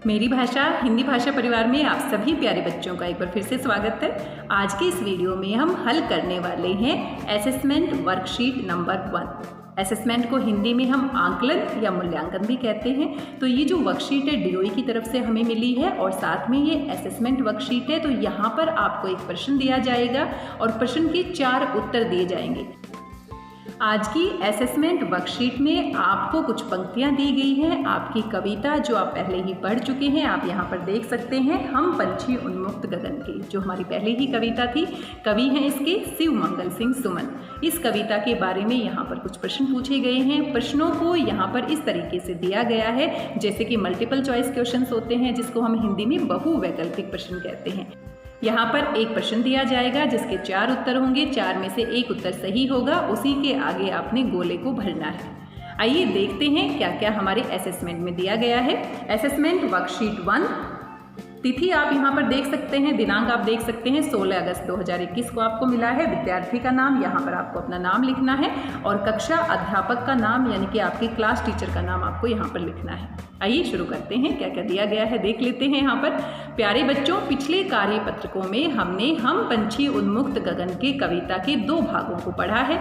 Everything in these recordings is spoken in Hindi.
मेरी भाषा हिंदी भाषा परिवार में आप सभी प्यारे बच्चों का एक बार फिर से स्वागत है। आज के इस वीडियो में हम हल करने वाले हैं असेसमेंट वर्कशीट नंबर 1। असेसमेंट को हिंदी में हम आंकलन या मूल्यांकन भी कहते हैं। तो ये जो वर्कशीट है डीओई की तरफ से हमें मिली है और साथ में ये असेसमेंट वर्कशीट है। तो यहाँ पर आपको एक प्रश्न दिया जाएगा और प्रश्न के 4 उत्तर दिए जाएंगे। आज की असेसमेंट वर्कशीट में आपको कुछ पंक्तियां दी गई हैं। आपकी कविता जो आप पहले ही पढ़ चुके हैं, आप यहाँ पर देख सकते हैं, हम पंछी उन्मुक्त गगन के, जो हमारी पहले ही कविता थी। कवि हैं इसके शिव मंगल सिंह सुमन। इस कविता के बारे में यहाँ पर कुछ प्रश्न पूछे गए हैं। प्रश्नों को यहाँ पर इस तरीके से दिया गया है जैसे कि मल्टीपल चॉइस क्वेश्चंस होते हैं, जिसको हम हिंदी में बहुवैकल्पिक प्रश्न कहते हैं। यहाँ पर एक प्रश्न दिया जाएगा जिसके 4 उत्तर होंगे। 4 में से एक उत्तर सही होगा, उसी के आगे आपने गोले को भरना है। आइए देखते हैं क्या क्या हमारे असेसमेंट में दिया गया है। असेसमेंट वर्कशीट 1, तिथि आप यहाँ पर देख सकते हैं, दिनांक आप देख सकते हैं 16 अगस्त 2021 को आपको मिला है। विद्यार्थी का नाम, यहाँ पर आपको अपना नाम लिखना है और कक्षा अध्यापक का नाम यानी कि आपकी क्लास टीचर का नाम आपको यहाँ पर लिखना है। आइए शुरू करते हैं, क्या क्या दिया गया है देख लेते हैं। यहाँ पर प्यारे बच्चों, पिछले कार्यपत्रकों में हमने हम पंछी उन्मुक्त गगन के कविता के 2 भागों को पढ़ा है।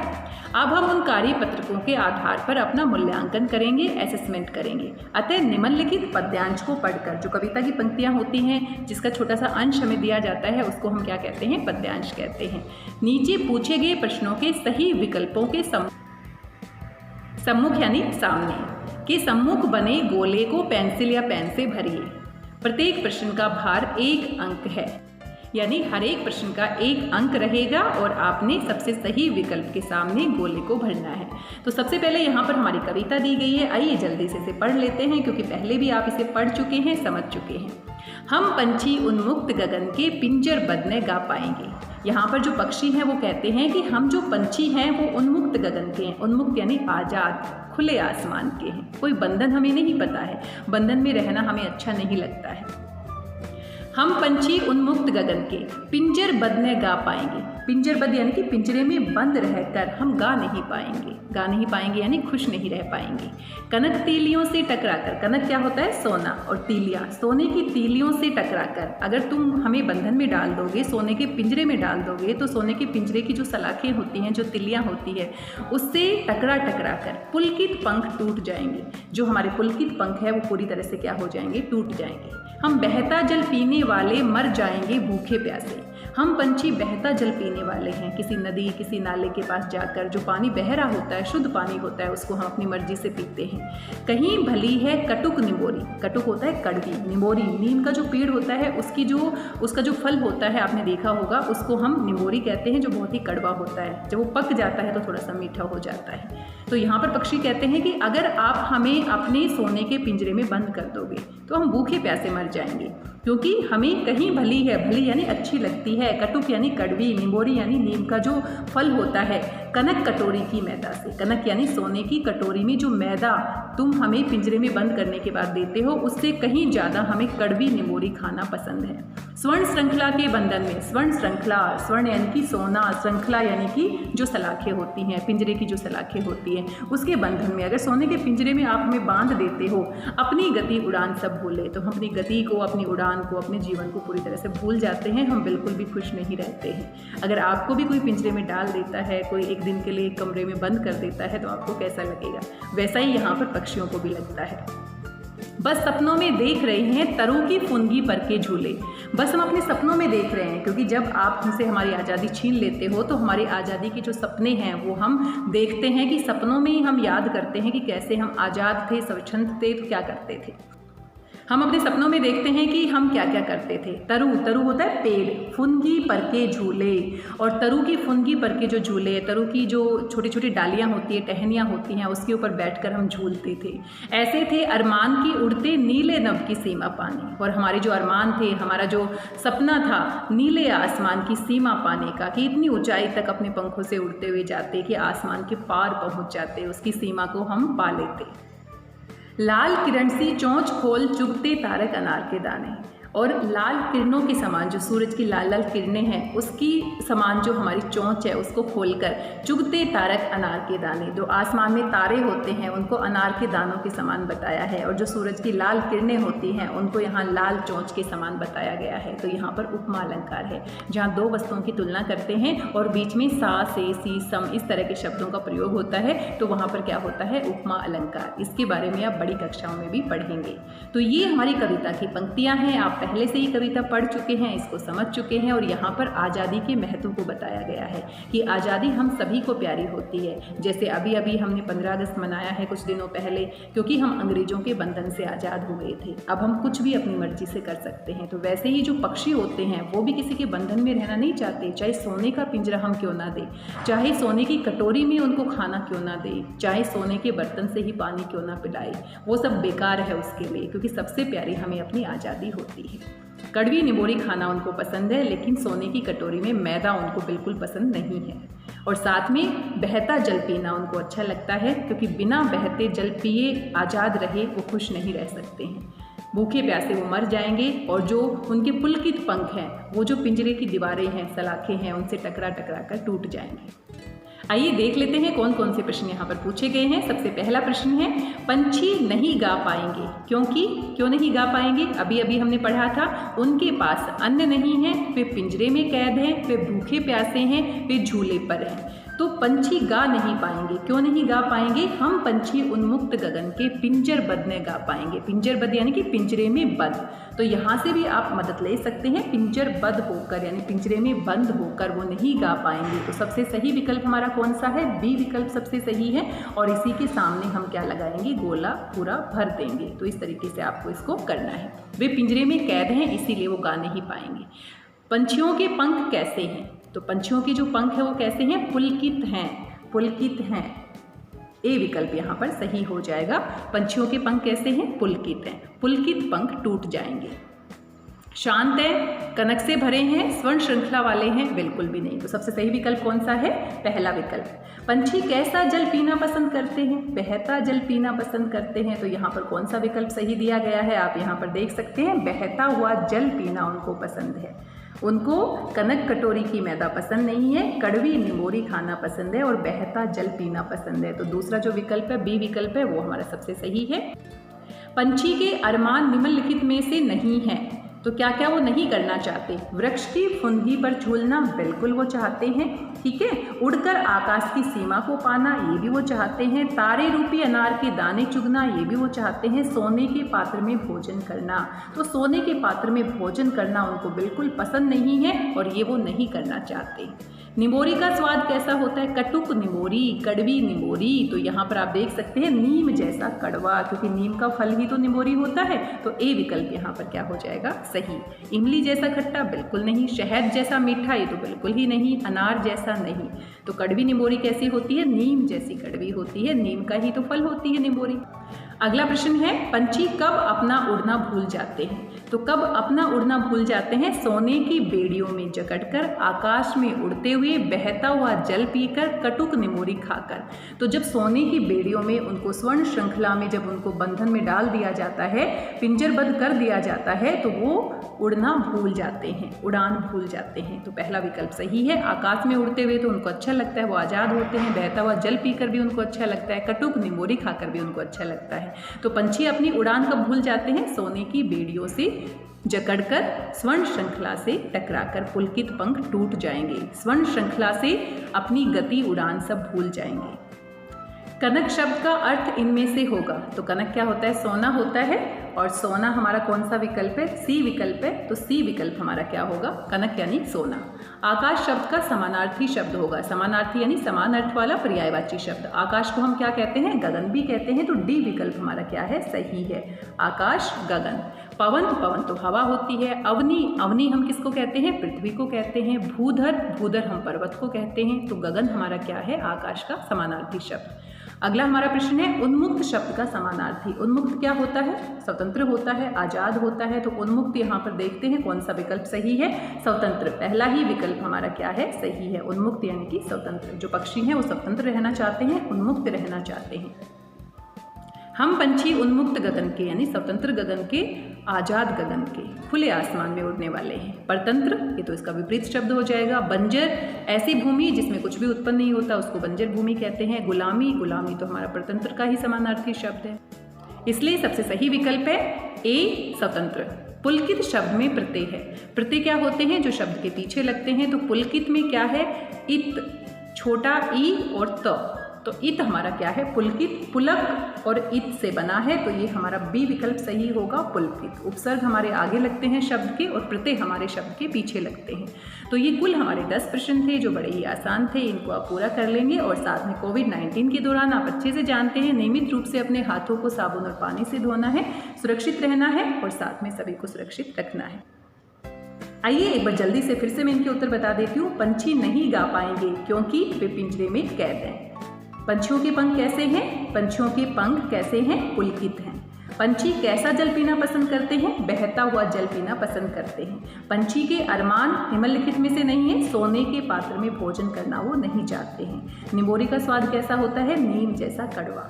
अब हम उन कार्यपत्रकों के आधार पर अपना मूल्यांकन करेंगे, असेसमेंट करेंगे। अतः निम्नलिखित पद्यांश को पढ़कर, जो कविता की पंक्तियां होती हैं जिसका छोटा सा अंश हमें दिया जाता है, उसको हम क्या कहते हैं? पद्यांश कहते हैं। नीचे पूछे गए प्रश्नों के सही विकल्पों के सम्मुख यानी सामने के सम्मुख बने गोले को पेंसिल या पेन से भरिए। प्रत्येक प्रश्न का भार 1 अंक है, यानी हर एक प्रश्न का 1 अंक रहेगा और आपने सबसे सही विकल्प के सामने गोले को भरना है। तो सबसे पहले यहाँ पर हमारी कविता दी गई है। आइए जल्दी से इसे पढ़ लेते हैं, क्योंकि पहले भी आप इसे पढ़ चुके हैं, समझ चुके हैं। हम पंछी उन्मुक्त गगन के पिंजरबद्ध न गा पाएंगे। यहाँ पर जो पक्षी हैं वो कहते हैं कि हम जो पंछी हैं वो उन्मुक्त गगन के हैं। उन्मुक्त यानी आज़ाद, खुले आसमान के हैं। कोई बंधन हमें नहीं पता है, बंधन में रहना हमें अच्छा नहीं लगता है। हम पंछी उन्मुक्त गगन के पिंजरबद्ध न गा पाएंगे। पिंजरबद्ध यानी कि पिंजरे में बंद रहकर हम गा नहीं पाएंगे। गा नहीं पाएंगे यानी खुश नहीं रह पाएंगे। कनक तीलियों से टकराकर, कनक क्या होता है? सोना, और तीलियां, सोने की तीलियों से टकराकर अगर तुम हमें बंधन में डाल दोगे, सोने के पिंजरे में डाल दोगे, तो सोने के पिंजरे की जो सलाखें होती हैं, जो तिलियां होती है, उससे टकरा कर पुलकित पंख टूट जाएंगे। जो हमारे पुलकित पंख है वो पूरी तरह से क्या हो जाएंगे? टूट जाएंगे। हम बहता जल पीने वाले मर जाएंगे भूखे प्यासे। हम पंछी बहता जल पीने वाले हैं। किसी नदी, किसी नाले के पास जाकर जो पानी बह रहा होता है, शुद्ध पानी होता है, उसको हम अपनी मर्जी से पीते हैं। कहीं भली है कटुक निमोरी। कटुक होता है कड़वी, निमोरी नीम का जो पेड़ होता है उसका जो फल होता है, आपने देखा होगा, उसको हम निमोरी कहते हैं, जो बहुत ही कड़वा होता है। जब वो पक जाता है तो थोड़ा सा मीठा हो जाता है। तो यहाँ पर पक्षी कहते हैं कि अगर आप हमें अपने सोने के पिंजरे में बंद कर दोगे तो हम भूखे प्यासे मर जाएंगे, क्योंकि हमें कहीं भली है, भली यानी अच्छी लगती है, कटुक यानी कड़वी, निमोरी यानी नीम का जो फल होता है, कनक कटोरी की मैदा से। कनक यानी सोने की कटोरी में जो मैदा तुम हमें पिंजरे में बंद करने के बाद देते हो, उससे कहीं ज़्यादा हमें कड़वी निमोरी खाना पसंद है। स्वर्ण श्रृंखला के बंधन में, स्वर्ण श्रृंखला, स्वर्ण यानी कि सोना, श्रृंखला यानी कि जो सलाखें होती हैं, पिंजरे की जो सलाखें होती हैं, उसके बंधन में, अगर सोने के पिंजरे में आप हमें बांध देते हो, अपनी गति उड़ान सब भूले, तो हम अपनी गति को, अपनी उड़ान को, अपने जीवन को पूरी तरह से भूल जाते हैं। हम बिल्कुल भी खुश नहीं रहते हैं। अगर आपको भी कोई पिंजरे में डाल देता है, कोई एक दिन के लिए कमरे में बंद कर देता है, तो आपको कैसा लगेगा? वैसा ही यहाँ पर पक्षियों को भी लगता है। बस सपनों में देख रहे हैं तरु की फुनगी पर के झूले। बस हम अपने सपनों में देख रहे हैं, क्योंकि जब आप हमसे हमारी आज़ादी छीन लेते हो तो हमारी आज़ादी के जो सपने हैं वो हम देखते हैं कि सपनों में ही हम याद करते हैं कि कैसे हम आज़ाद थे, स्वच्छंद थे, तो क्या करते थे। हम अपने सपनों में देखते हैं कि हम क्या क्या करते थे। तरु, तरु होता है पेड़, फुनगी पर के झूले, और तरु की फुनगी पर के जो झूले, तरु की जो छोटी छोटी डालियाँ होती है, टहनियाँ होती हैं, उसके ऊपर बैठकर हम झूलते थे। ऐसे थे अरमान की उड़ते नीले नभ की सीमा पाने। और हमारे जो अरमान थे, हमारा जो सपना था नीले आसमान की सीमा पाने का, कि इतनी ऊंचाई तक अपने पंखों से उड़ते हुए जाते कि आसमान के पार पहुँच जाते, उसकी सीमा को हम पा लेते। लाल किरण सी चोंच खोल चुगते तारक अनार के दाने। और लाल किरणों के समान, जो सूरज की लाल लाल किरणें हैं उसकी समान जो हमारी चोंच है उसको खोलकर चुगते तारक अनार के दाने, जो आसमान में तारे होते हैं उनको अनार के दानों के समान बताया है, और जो सूरज की लाल किरणें होती हैं उनको यहाँ लाल चोंच के समान बताया गया है। तो यहाँ पर उपमा अलंकार है, जहाँ दो वस्तुओं की तुलना करते हैं और बीच में सा से सी सम इस तरह के शब्दों का प्रयोग होता है, तो वहाँ पर क्या होता है, उपमा अलंकार। इसके बारे में आप बड़ी कक्षाओं में भी पढ़ेंगे। तो ये हमारी कविता की पंक्तियाँ हैं। आप पहले से ही कविता पढ़ चुके हैं, इसको समझ चुके हैं, और यहाँ पर आज़ादी के महत्व को बताया गया है कि आज़ादी हम सभी को प्यारी होती है। जैसे अभी अभी हमने 15 अगस्त मनाया है कुछ दिनों पहले, क्योंकि हम अंग्रेजों के बंधन से आज़ाद हो गए थे। अब हम कुछ भी अपनी मर्जी से कर सकते हैं। तो वैसे ही जो पक्षी होते हैं वो भी किसी के बंधन में रहना नहीं चाहते, चाहे सोने का पिंजरा हम क्यों ना दें, चाहे सोने की कटोरी में उनको खाना क्यों ना दें, चाहे सोने के बर्तन से ही पानी क्यों ना पिलाए, वो सब बेकार है उसके लिए, क्योंकि सबसे प्यारी हमें अपनी आज़ादी होती है। कड़वी निबोरी खाना उनको पसंद है, लेकिन सोने की कटोरी में मैदा उनको बिल्कुल पसंद नहीं है। और साथ में बहता जल पीना उनको अच्छा लगता है, क्योंकि बिना बहते जल पिए आज़ाद रहे वो खुश नहीं रह सकते हैं। भूखे प्यासे वो मर जाएंगे, और जो उनके पुलकित पंख हैं, वो जो पिंजरे की दीवारें हैं, सलाखें हैं, उनसे टकरा टकरा कर टूट जाएंगे। आइए देख लेते हैं कौन कौन से प्रश्न यहाँ पर पूछे गए हैं। सबसे पहला प्रश्न है, पंछी नहीं गा पाएंगे, क्यों नहीं गा पाएंगे? अभी अभी हमने पढ़ा था, उनके पास अन्न नहीं है, वे पिंजरे में कैद हैं, वे भूखे प्यासे हैं, वे झूले पर हैं। तो पंछी गा नहीं पाएंगे, क्यों नहीं गा पाएंगे? हम पंछी उन्मुक्त गगन के पिंजरबद्ध में गा पाएंगे। पिंजरबद्ध यानी कि पिंजरे में बंद। तो यहाँ से भी आप मदद ले सकते हैं, पिंजरबद्ध होकर यानी पिंजरे में बंद होकर वो नहीं गा पाएंगे। तो सबसे सही विकल्प हमारा कौन सा है? बी विकल्प सबसे सही है, और इसी के सामने हम क्या लगाएंगे? गोला पूरा भर देंगे। तो इस तरीके से आपको इसको करना है। वे पिंजरे में कैद हैं, इसीलिए वो गा नहीं पाएंगे। पंछियों के पंख कैसे हैं? तो पंछियों के जो पंख है वो कैसे हैं? पुलकित हैं, पुलकित हैं। ए विकल्प यहाँ पर सही हो जाएगा। पंछियों के पंख कैसे हैं? पुलकित हैं। पुलकित पंख टूट जाएंगे। शांत है, कनक से भरे हैं, स्वर्ण श्रृंखला वाले हैं, बिल्कुल भी नहीं। तो सबसे सही विकल्प कौन सा है? पहला विकल्प। पंछी कैसा जल पीना पसंद करते हैं? बहता जल पीना पसंद करते हैं। तो यहाँ पर कौन सा विकल्प सही दिया गया है? आप यहाँ पर देख सकते हैं, बहता हुआ जल पीना उनको पसंद है। उनको कनक कटोरी की मैदा पसंद नहीं है, कड़वी निबोरी खाना पसंद है, और बहता जल पीना पसंद है। तो दूसरा जो विकल्प है, बी विकल्प है, वो हमारा सबसे सही है। पंछी के अरमान निम्नलिखित में से नहीं है। तो क्या क्या वो नहीं करना चाहते? वृक्ष की फुनगी पर झूलना, बिल्कुल वो चाहते हैं, ठीक है। उड़कर आकाश की सीमा को पाना, ये भी वो चाहते हैं। तारे रूपी अनार के दाने चुगना, ये भी वो चाहते हैं। सोने के पात्र में भोजन करना, तो सोने के पात्र में भोजन करना उनको बिल्कुल पसंद नहीं है, और ये वो नहीं करना चाहते। निबोरी का स्वाद कैसा होता है? कटुक निबोरी, कड़वी निबोरी। तो यहाँ पर आप देख सकते हैं, नीम जैसा कड़वा, क्योंकि नीम का फल ही तो निबोरी होता है। तो ए विकल्प यहाँ पर क्या हो जाएगा? सही। इमली जैसा खट्टा, बिल्कुल नहीं। शहद जैसा मीठा, ये तो बिल्कुल ही नहीं। अनार जैसा नहीं। तो कड़वी निबोरी कैसी होती है? नीम जैसी कड़वी होती है। नीम का ही तो फल होती है निबोरी। अगला प्रश्न है, पंछी कब अपना उड़ना भूल जाते हैं? तो कब अपना उड़ना भूल जाते हैं? सोने की बेड़ियों में जकड़कर, आकाश में उड़ते हुए, बहता हुआ जल पीकर, कटुक निबोरी खाकर। तो जब सोने की बेड़ियों में उनको स्वर्ण श्रृंखला में जब उनको बंधन में डाल दिया जाता है, पिंजरबद्ध कर दिया जाता है, तो वो उड़ना भूल जाते हैं, उड़ान भूल जाते हैं। तो पहला विकल्प सही है। आकाश में उड़ते हुए तो उनको अच्छा लगता है, वो आज़ाद होते हैं। बहता हुआ जल पीकर भी उनको अच्छा लगता है, कटुक निबोरी खाकर भी उनको अच्छा लगता है। तो पंछी अपनी उड़ान कब भूल जाते हैं? सोने की बेड़ियों से जकड़कर, स्वर्ण श्रृंखला से टकराकर पुलकित पंख टूट जाएंगे। स्वर्ण श्रृंखला से अपनी गति, उड़ान सब भूल जाएंगे। कनक शब्द का अर्थ इनमें से होगा। तो कनक क्या होता है? सोना होता है, और सोना हमारा कौन सा विकल्प है? सी विकल्प है। तो सी विकल्प हमारा क्या होगा? कनक यानी सोना। आकाश शब्द का समानार्थी शब्द होगा। समानार्थी यानी समान अर्थ वाला पर्यायवाची शब्द। आकाश को हम क्या कहते हैं? गगन भी कहते हैं। तो डी विकल्प हमारा क्या है? सही है। आकाश, गगन। पवन, पवन तो हवा होती है। अवनी, अवनी हम किसको कहते हैं? पृथ्वी को कहते हैं। भूधर, भूधर हम पर्वत को कहते हैं। तो गगन हमारा क्या है? आकाश का समानार्थी शब्द। अगला हमारा प्रश्न है, उन्मुक्त शब्द का समानार्थी। उन्मुक्त क्या होता है? स्वतंत्र होता है, आजाद होता है। तो उन्मुक्त यहाँ पर देखते हैं कौन सा विकल्प सही है? स्वतंत्र। पहला ही विकल्प हमारा क्या है? सही है। उन्मुक्त यानी कि स्वतंत्र। जो पक्षी हैं वो स्वतंत्र रहना चाहते हैं, उन्मुक्त रहना चाहते हैं। हम पंछी उन्मुक्त गगन के यानी स्वतंत्र गगन के, आजाद गगन के, खुले आसमान में उड़ने वाले हैं। परतंत्र, ये तो इसका विपरीत शब्द हो जाएगा। बंजर, ऐसी भूमि जिसमें कुछ भी उत्पन्न नहीं होता उसको बंजर भूमि कहते हैं। गुलामी, गुलामी तो हमारा परतंत्र का ही समानार्थी शब्द है, इसलिए सबसे सही विकल्प है ए, स्वतंत्र। पुलकित शब्द में प्रत्यय है। प्रत्यय क्या होते हैं? जो शब्द के पीछे लगते हैं। तो पुलकित में क्या है? इत, छोटा ई और त, तो इत हमारा क्या है? पुलकित। पुलक और इत से बना है, तो ये हमारा बी विकल्प सही होगा, पुलकित। उपसर्ग हमारे आगे लगते हैं शब्द के और प्रत्यय हमारे शब्द के पीछे लगते हैं। तो ये कुल हमारे 10 प्रश्न थे जो बड़े ही आसान थे। इनको आप पूरा कर लेंगे और साथ में कोविड-19 के दौरान आप अच्छे से जानते हैं नियमित रूप से अपने हाथों को साबुन और पानी से धोना है, सुरक्षित रहना है और साथ में सभी को सुरक्षित रखना है। आइए एक बार जल्दी से फिर से मैं इनके उत्तर बता देती हूँ। पंछी नहीं गा पाएंगे क्योंकि वे पिंजरे में कैद हैं। पंछियों के पंख कैसे हैं? पंछियों के पंख कैसे हैं? पुलकित हैं। पंछी कैसा जल पीना पसंद करते हैं? बहता हुआ जल पीना पसंद करते हैं। पंछी के अरमान निम्नलिखित में से नहीं है। सोने के पात्र में भोजन करना वो नहीं चाहते हैं। निमोरी का स्वाद कैसा होता है? नीम जैसा कड़वा।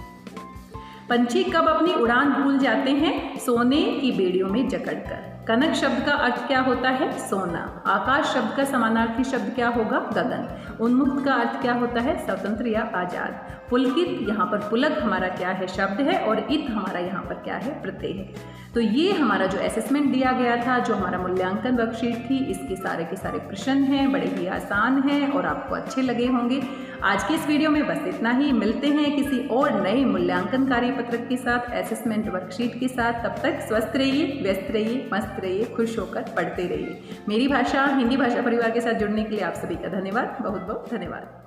पंछी कब अपनी उड़ान भूल जाते हैं? सोने की बेड़ियों में जकड़कर। कनक शब्द का अर्थ क्या होता है? सोना। आकाश शब्द का समानार्थी शब्द क्या होगा? गगन। उन्मुक्त का अर्थ क्या होता है? स्वतंत्र या आजाद। पुलकित, यहाँ पर पुलक हमारा क्या है? शब्द है और इत हमारा यहाँ पर क्या है? प्रत्यय है। तो ये हमारा जो असेसमेंट दिया गया था, जो हमारा मूल्यांकन वर्कशीट थी, इसके सारे के सारे प्रश्न हैं, बड़े ही आसान हैं और आपको अच्छे लगे होंगे। आज की इस वीडियो में बस इतना ही। मिलते हैं किसी और नए मूल्यांकन कार्यपत्रक के साथ, असेसमेंट वर्कशीट के साथ। तब तक स्वस्थ रहिए, व्यस्त रहिए, मस्त रहिए, खुश होकर पढ़ते रहिए। मेरी भाषा हिंदी भाषा परिवार के साथ जुड़ने के लिए आप सभी का धन्यवाद, बहुत बहुत धन्यवाद।